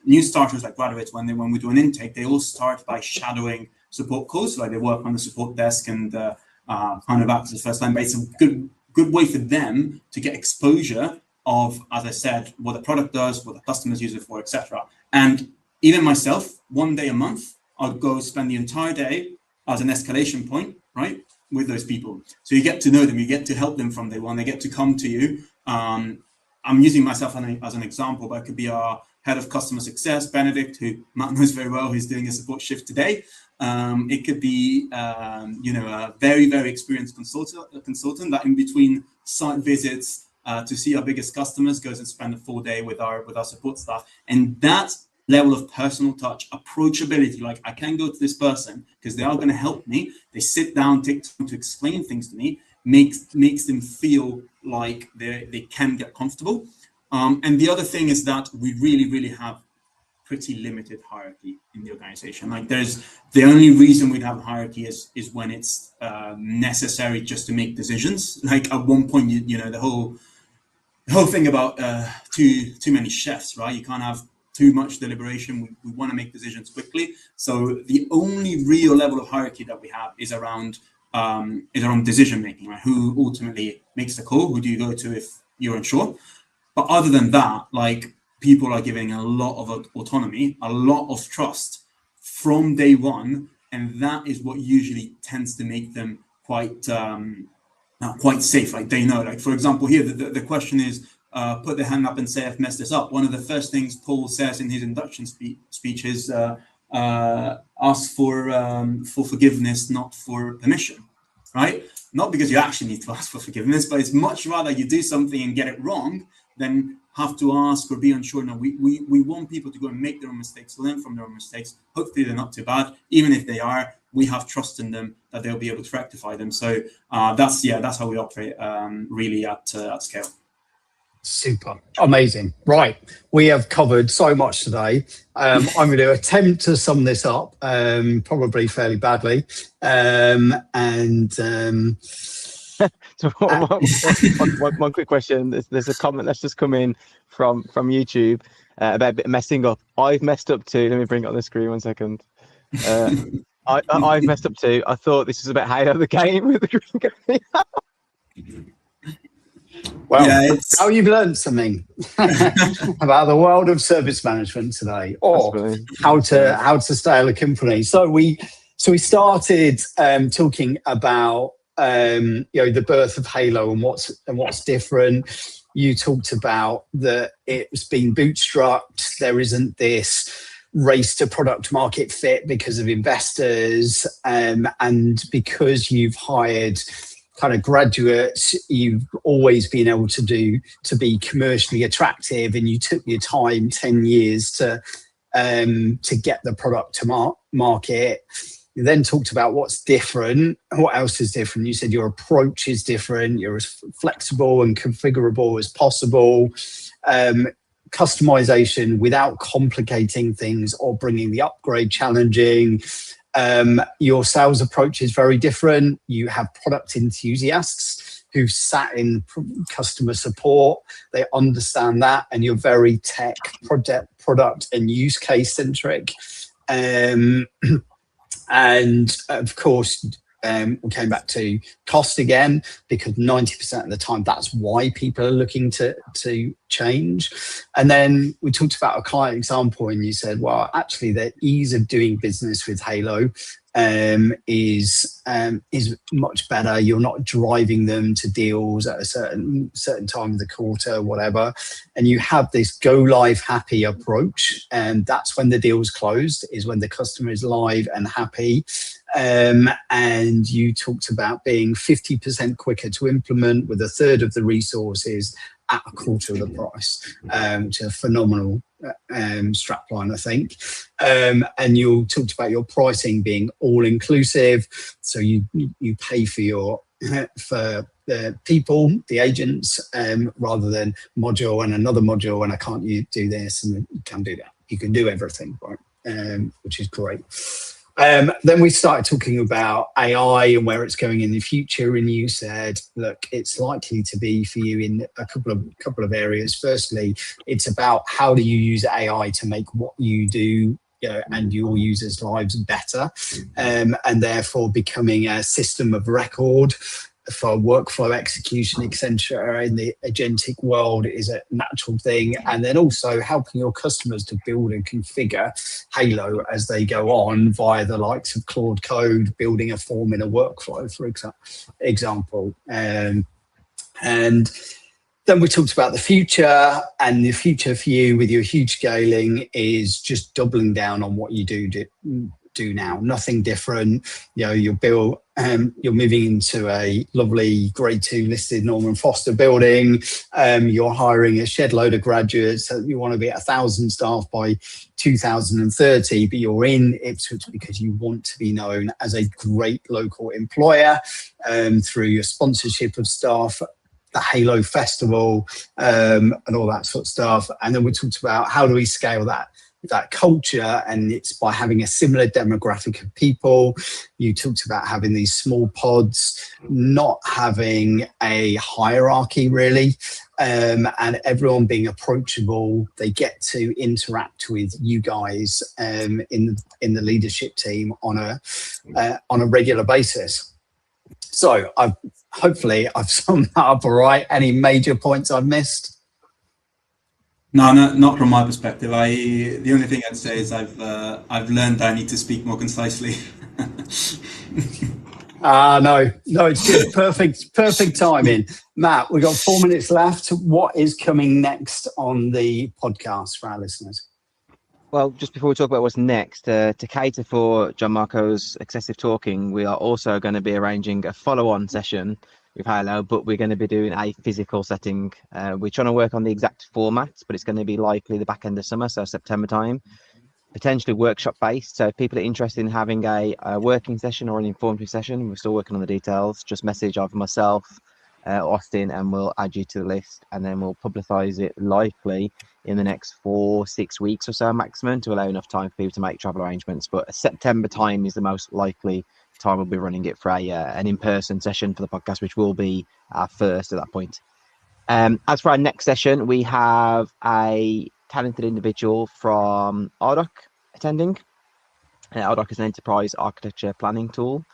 new starters, like graduates, when we do an intake, they all start by shadowing support calls, like they work on the support desk and kind of act as the first line. But it's a good way for them to get exposure of, as I said, what the product does, what the customers use it for, etc. And even myself, one day a month, I'll go spend the entire day as an escalation point, right, with those people. So you get to know them, you get to help them from day one, they get to come to you. I'm using myself as an example, but it could be our head of customer success, Benedict, who Matt knows very well, who's doing a support shift today. It could be, a very, very experienced consultant that in between site visits to see our biggest customers goes and spend a full day with our support staff. And that level of personal touch, approachability, like I can go to this person because they are going to help me. They sit down, take time to explain things to me, makes them feel like they can get comfortable. And the other thing is that we really, really have pretty limited hierarchy in the organization. Like the only reason we'd have hierarchy is when it's necessary just to make decisions. Like at one point, the whole thing about too many chefs, right? You can't have too much deliberation. We want to make decisions quickly. So the only real level of hierarchy that we have is around decision making, right? Who ultimately makes the call? Who do you go to if you're unsure? But other than that, like people are giving a lot of autonomy, a lot of trust from day one, and that is what usually tends to make them quite safe. Like they know, like for example, here the question is, put the hand up and say I've messed this up. One of the first things Paul says in his induction speech is ask for forgiveness, not for permission, right? Not because you actually need to ask for forgiveness, but it's much rather you do something and get it wrong than have to ask or be unsure. No, we want people to go and make their own mistakes, learn from their own mistakes. Hopefully they're not too bad. Even if they are, we have trust in them that they'll be able to rectify them. So that's how we operate really at scale. Super. Amazing. Right. We have covered so much today. I'm going to attempt to sum this up, probably fairly badly. So one quick question. There's a comment that's just come in from YouTube about a bit messing up. I've messed up too. Let me bring it on the screen 1 second. I've messed up too. I thought this was about Halo the game with the green guy. Well, now you've learned something about the world of service management today, or how to scale a company. So we started talking about the birth of Halo and what's different. You talked about that it's been bootstrapped. There isn't this race to product market fit because of investors, and because you've hired kind of graduates, you've always been able to be commercially attractive, and you took your time 10 years to get the product to market. You then talked about what's different. What else is different? You said your approach is different. You're as flexible and configurable as possible. Customization without complicating things or bringing the upgrade challenging. Your sales approach is very different. You have product enthusiasts who sat in customer support. They understand that, and you're very tech, product and use case centric. And of course, we came back to cost again, because 90% of the time that's why people are looking to change. And then we talked about a client example, and you said, well, actually the ease of doing business with Halo is much better. You're not driving them to deals at a certain time of the quarter, whatever, and you have this go live happy approach, and that's when the deal's closed, is when the customer is live and happy. And you talked about being 50% quicker to implement with a third of the resources at a quarter of the price, which is a phenomenal strapline, I think. And you talked about your pricing being all inclusive, so you pay for the people, the agents, rather than module and another module, and I can't do this and you can do that. You can do everything, right? Which is great. Then we started talking about AI and where it's going in the future, and you said, look, it's likely to be for you in a couple of areas. Firstly, it's about how do you use AI to make what you do and your users' lives better, and therefore becoming a system of record for workflow execution, etc. in the agentic world is a natural thing. And then also helping your customers to build and configure Halo as they go on via the likes of Claude Code, building a form in a workflow, for example. And then we talked about the future, and the future for you with your huge scaling is just doubling down on what you do now. Nothing different. You're moving into a lovely grade 2 listed Norman Foster building. You're hiring a shed load of graduates. You want to be at 1,000 staff by 2030, but you're in Ipswich because you want to be known as a great local employer through your sponsorship of staff, the Halo Festival, and all that sort of stuff. And then we talked about how do we scale that culture, and it's by having a similar demographic of people. You talked about having these small pods, not having a hierarchy really, and everyone being approachable. They get to interact with you guys in the leadership team on a regular basis. So hopefully I've summed that up all right. Any major points I've missed? No, not from my perspective. The only thing I'd say is I've learned I need to speak more concisely. No, it's just perfect timing. Matt, we've got 4 minutes left. What is coming next on the podcast for our listeners? Well, just before we talk about what's next, to cater for Gianmarco's excessive talking, we are also going to be arranging a follow-on session with Halo, but we're going to be doing a physical setting. We're trying to work on the exact format, but it's going to be likely the back end of summer, so September time, potentially workshop based. So if people are interested in having a working session or an informative session, we're still working on the details. Just message either myself, Austin, and we'll add you to the list, and then we'll publicize it likely in the next 4-6 weeks or so maximum, to allow enough time for people to make travel arrangements. But September time is the most likely time we'll be running it for an in-person session for the podcast, which will be our first at that point. As for our next session, we have a talented individual from Ardoc attending. Ardoc is an enterprise architecture planning tool,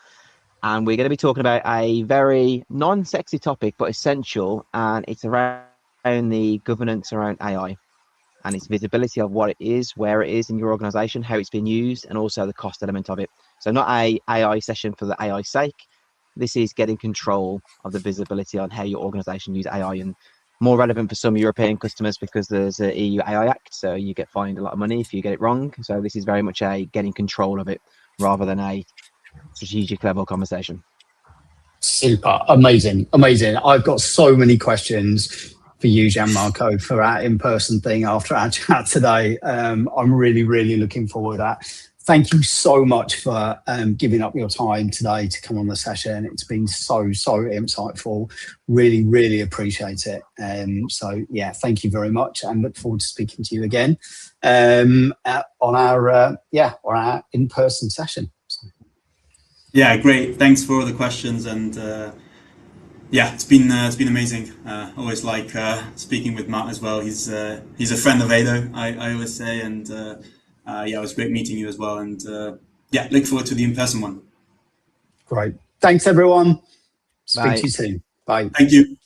and we're going to be talking about a very non-sexy topic but essential, and it's around the governance around AI and its visibility of what it is, where it is in your organization, how it's been used, and also the cost element of it. So not a AI session for the AI's sake. This is getting control of the visibility on how your organization use AI, and more relevant for some European customers because there's a EU AI Act, so you get fined a lot of money if you get it wrong. So this is very much a getting control of it rather than a strategic level conversation. Super, amazing. I've got so many questions for you, Gianmarco, for our in-person thing after our chat today. I'm really looking forward to that. Thank you so much for giving up your time today to come on the session. It's been so insightful. Really appreciate it. So yeah, thank you very much, and look forward to speaking to you again on our in-person session. Yeah, great. Thanks for all the questions, and it's been amazing. Always like speaking with Matt as well. He's a friend of Halo, I always say, and it was great meeting you as well. And look forward to the in-person one. Great. Thanks, everyone. Bye. Speak to you soon. Bye. Thank you.